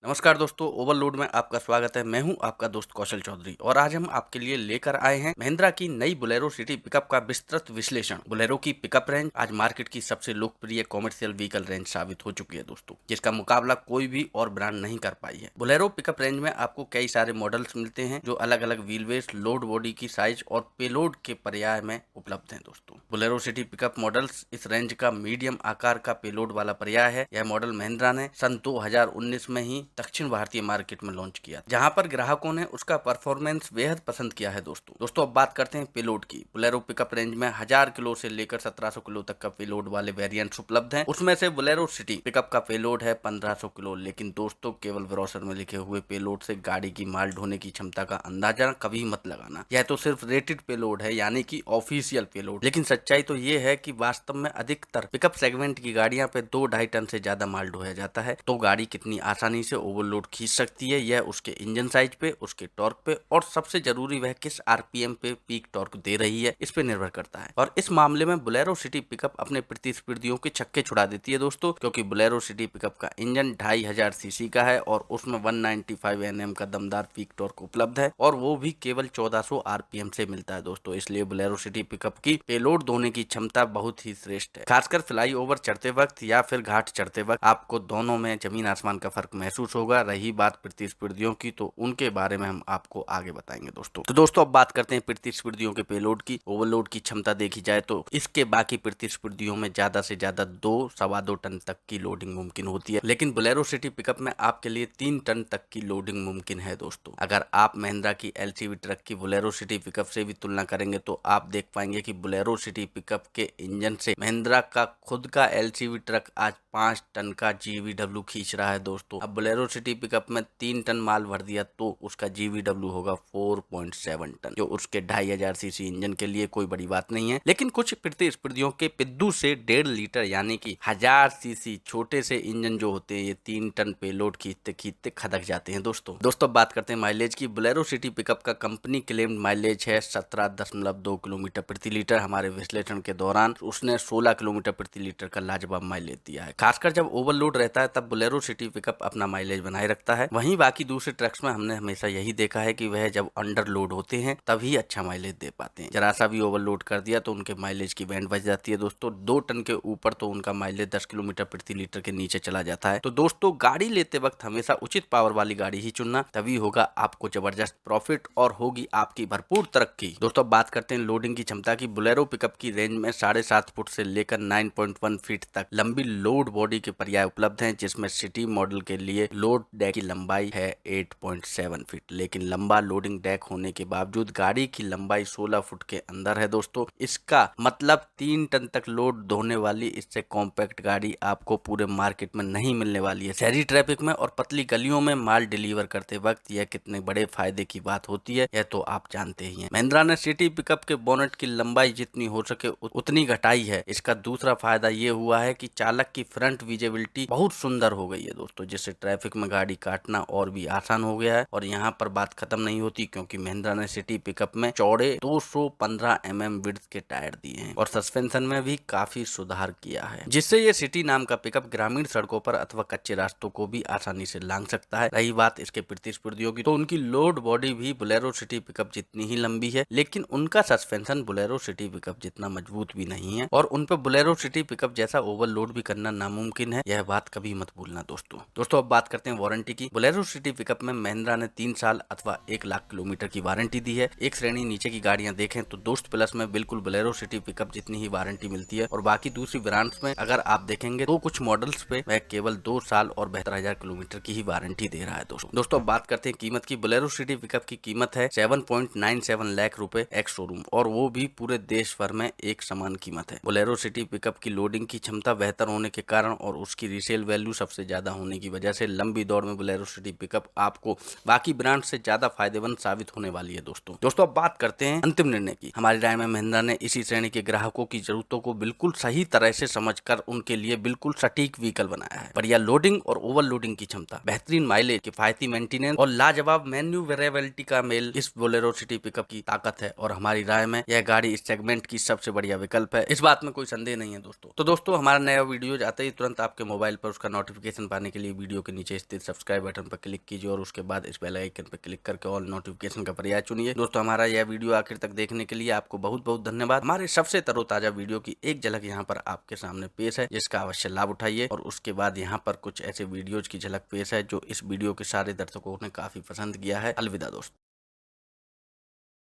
नमस्कार दोस्तों, ओवरलोड में आपका स्वागत है। मैं हूं आपका दोस्त कौशल चौधरी और आज हम आपके लिए लेकर आए हैं महिंद्रा की नई बोलेरो सिटी पिकअप का विस्तृत विश्लेषण। बोलेरो की पिकअप रेंज आज मार्केट की सबसे लोकप्रिय कॉमर्शियल व्हीकल रेंज साबित हो चुकी है दोस्तों, जिसका मुकाबला कोई भी और ब्रांड नहीं कर पाई है। बोलेरो पिकअप रेंज में आपको कई सारे मॉडल्स मिलते हैं जो अलग अलग व्हील बेस, लोड बॉडी की साइज और पेलोड के पर्याय में उपलब्ध है दोस्तों। बोलेरो सिटी पिकअप मॉडल्स इस रेंज का मीडियम आकार का पेलोड वाला पर्याय है। यह मॉडल महिंद्रा ने सन 2019 में ही दक्षिण भारतीय मार्केट में लॉन्च किया, जहां पर ग्राहकों ने उसका परफॉर्मेंस बेहद पसंद किया है दोस्तों अब बात करते हैं पेलोड की। बोलेरो पिकअप रेंज में 1000 किलो से लेकर 1700 किलो तक का पेलोड वाले वेरिएंट्स उपलब्ध हैं। उसमें से बोलेरो सिटी पिकअप का पेलोड है 1500 किलो। लेकिन दोस्तों, केवल ब्रोशर में लिखे हुए पेलोड से गाड़ी की माल ढोने की क्षमता का अंदाजा कभी मत लगाना। यह तो सिर्फ रेटेड पेलोड है, यानी कि ऑफिशियल पेलोड। लेकिन सच्चाई तो ये है कि वास्तव में अधिकतर पिकअप सेगमेंट की गाड़ियां पे 2-2.5 टन से ज्यादा माल ढोया जाता है। तो गाड़ी कितनी आसानी से ओवरलोड खींच सकती है, यह उसके इंजन साइज पे, उसके टॉर्क पे और सबसे जरूरी वह किस आरपीएम पे पीक टॉर्क दे रही है, इस पे निर्भर करता है। और इस मामले में बोलेरो सिटी पिकअप अपने प्रतिस्पर्धियों के छक्के छुड़ा देती है दोस्तों, क्योंकि बोलेरो सिटी पिकअप का इंजन 2500 सीसी का है और उसमें 195 एनएम का दमदार पीक टॉर्क उपलब्ध है और वो भी केवल 1400 आरपीएम से मिलता है दोस्तों। इसलिए बोलेरो सिटी पिकअप की पेलोड ढोने की क्षमता बहुत ही श्रेष्ठ है। खासकर फ्लाई ओवर चढ़ते वक्त या फिर घाट चढ़ते वक्त आपको दोनों में जमीन आसमान का फर्क महसूस होगा। रही बात प्रतिस्पर्धियों की, तो उनके बारे में हम आपको आगे बताएंगे दोस्तों। तो दोस्तों अब बात करते हैं प्रतिस्पर्धियों के पेलोड की। ओवरलोड की क्षमता देखी जाए तो इसके बाकी प्रतिस्पर्धियों में ज्यादा से ज्यादा 2-2.25 टन तक की लोडिंग मुमकिन होती है, लेकिन बोलेरो सिटी पिकअप में आपके लिए 3 टन तक की लोडिंग मुमकिन है दोस्तों। अगर आप महिंद्रा की एलसीवी ट्रक की बोलेरो सिटी पिकअप से भी तुलना करेंगे तो आप देख पाएंगे कि बोलेरो सिटी पिकअप के इंजन से महिंद्रा का खुद का एलसीवी ट्रक आज 5 टन का जीवीडब्ल्यू खींच रहा है दोस्तों। अब बोलेरो सिटी पिकअप में 3 टन माल भर दिया तो उसका जीवीडब्ल्यू होगा 4.7 टन, जो उसके 2500 सीसी इंजन के लिए कोई बड़ी बात नहीं है। लेकिन कुछ प्रतिस्पर्धियों के पिद्दू से 1.5 लीटर यानी कि 1000 सीसी छोटे से इंजन जो होते हैं, ये 3 टन पेलोड खींचते खींचते खदक जाते हैं दोस्तों बात करते हैं माइलेज की। बोलेरो सिटी पिकअप का कंपनी क्लेम्ड माइलेज है 17.2 किलोमीटर प्रति लीटर। हमारे विश्लेषण के दौरान उसने 16 किलोमीटर प्रति लीटर का लाजवाब माइलेज दिया है। खासकर जब ओवरलोड रहता है तब बोलेरो सिटी पिकअप अपना माइलेज बनाए रखता है। वहीं बाकी दूसरे ट्रक्स में हमने हमेशा यही देखा है कि वह जब अंडर लोड होते हैं तभी अच्छा माइलेज दे पाते हैं। जरा सा भी ओवरलोड कर दिया तो उनके माइलेज की बैंड बज जाती है दोस्तों। 2 टन के ऊपर तो उनका माइलेज 10 किलोमीटर प्रति लीटर के नीचे चला जाता है। तो दोस्तों, गाड़ी लेते वक्त हमेशा उचित पावर वाली गाड़ी ही चुनना, तभी होगा आपको जबरदस्त प्रॉफिट और होगी आपकी भरपूर तरक्की। दोस्तों बात करते हैं लोडिंग की क्षमता की। बोलेरो पिकअप की रेंज में 7.5 फुट से लेकर 9.1 फीट तक लंबी लोड बॉडी के पर्याय उपलब्ध हैं, जिसमें सिटी मॉडल के लिए लोड डेक की लंबाई है 8.7 फीट। लेकिन लंबा लोडिंग डेक होने के बावजूद गाड़ी की लंबाई 16 फुट के अंदर है दोस्तों। इसका मतलब 3 टन तक लोड ढोने वाली इससे कॉम्पैक्ट गाड़ी आपको पूरे मार्केट में नहीं मिलने वाली है। शहरी ट्रैफिक में और पतली गलियों में माल डिलीवर करते वक्त यह कितने बड़े फायदे की बात होती है, यह तो आप जानते ही हैं। महिंद्रा ने सिटी पिकअप के बोनेट की लंबाई जितनी हो सके उतनी घटाई है। इसका दूसरा फायदा ये हुआ है कि चालक की फ्रंट विजिबिलिटी बहुत सुंदर हो गई है दोस्तों, जिससे ट्रैफिक में गाड़ी काटना और भी आसान हो गया है। और यहाँ पर बात खत्म नहीं होती, क्योंकि महिंद्रा ने सिटी पिकअप में चौड़े 215 mm विड्थ के टायर दिए हैं और सस्पेंशन में भी काफी सुधार किया है, जिससे ये सिटी नाम का पिकअप ग्रामीण सड़कों पर अथवा कच्चे रास्तों को भी आसानी से लांघ सकता है। रही बात इसके प्रतिस्पर्धियों की, तो उनकी लोड बॉडी भी बोलेरो सिटी पिकअप जितनी ही लंबी है, लेकिन उनका सस्पेंशन बोलेरो सिटी पिकअप जितना मजबूत भी नहीं है और उन पर बोलेरो सिटी पिकअप जैसा ओवरलोड भी करना नामुमकिन है। यह बात कभी मत भूलना दोस्तों अब बात करते हैं वारंटी की। बोलेरो सिटी पिकअप में महिंद्रा ने 3 साल अथवा 1 लाख किलोमीटर की वारंटी दी है। एक श्रेणी नीचे की गाड़ियां देखें तो दोस्त प्लस में बिल्कुल बोलेरो सिटी पिकअप जितनी ही वारंटी मिलती है, और बाकी दूसरी ब्रांड्स में अगर आप देखेंगे तो कुछ मॉडल्स पे वह केवल 2 साल और 72,000 किलोमीटर की ही वारंटी दे रहा है दोस्तों अब बात करते हैं कीमत की। बोलेरो सिटी पिकअप की कीमत है 7.97 लाख रुपए एक्स शोरूम, और वो भी पूरे देश भर में एक समान कीमत है। बोलेरो सिटी पिकअप की लोडिंग की क्षमता बेहतर होने के कारण और उसकी रीसेल वैल्यू सबसे ज्यादा होने की वजह से लंबी दौड़ में बोलेरो सिटी पिकअप आपको बाकी ब्रांड से ज्यादा फायदेमंद साबित होने वाली है दोस्तों अब बात करते हैं अंतिम निर्णय की। हमारी राय में महिंद्रा ने इसी श्रेणी के ग्राहकों की जरूरतों को बिल्कुल सही तरह से समझकर उनके लिए बिल्कुल सटीक व्हीकल बनाया है। बढ़िया लोडिंग और ओवरलोडिंग की क्षमता, बेहतरीन माइलेज, किफायती मेंटेनेंस और लाजवाब मैन्यूवरेबिलिटी का मेल इस बोलेरो सिटी पिकअप की ताकत है, और हमारी राय में यह गाड़ी इस सेगमेंट की सबसे बढ़िया विकल्प है। इस बात में कोई संदेह नहीं है दोस्तों। तो दोस्तों, हमारा नया वीडियो आते ही तुरंत आपके मोबाइल पर उसका नोटिफिकेशन पाने के लिए वीडियो के नीचे स्थित सब्सक्राइब बटन पर क्लिक कीजिए और उसके बाद इस बेल आइकन पर क्लिक करके ऑल नोटिफिकेशन का प्रयास चुनिए। दोस्तों, हमारा यह वीडियो आखिर तक देखने के लिए आपको बहुत बहुत धन्यवाद। हमारे सबसे तरोताजा वीडियो की एक झलक यहाँ पर आपके सामने पेश है, जिसका अवश्य लाभ उठाइए। और उसके बाद यहाँ पर कुछ ऐसे वीडियोज की झलक पेश है जो इस वीडियो के सारे दर्शकों ने काफी पसंद किया है। अलविदा दोस्तों।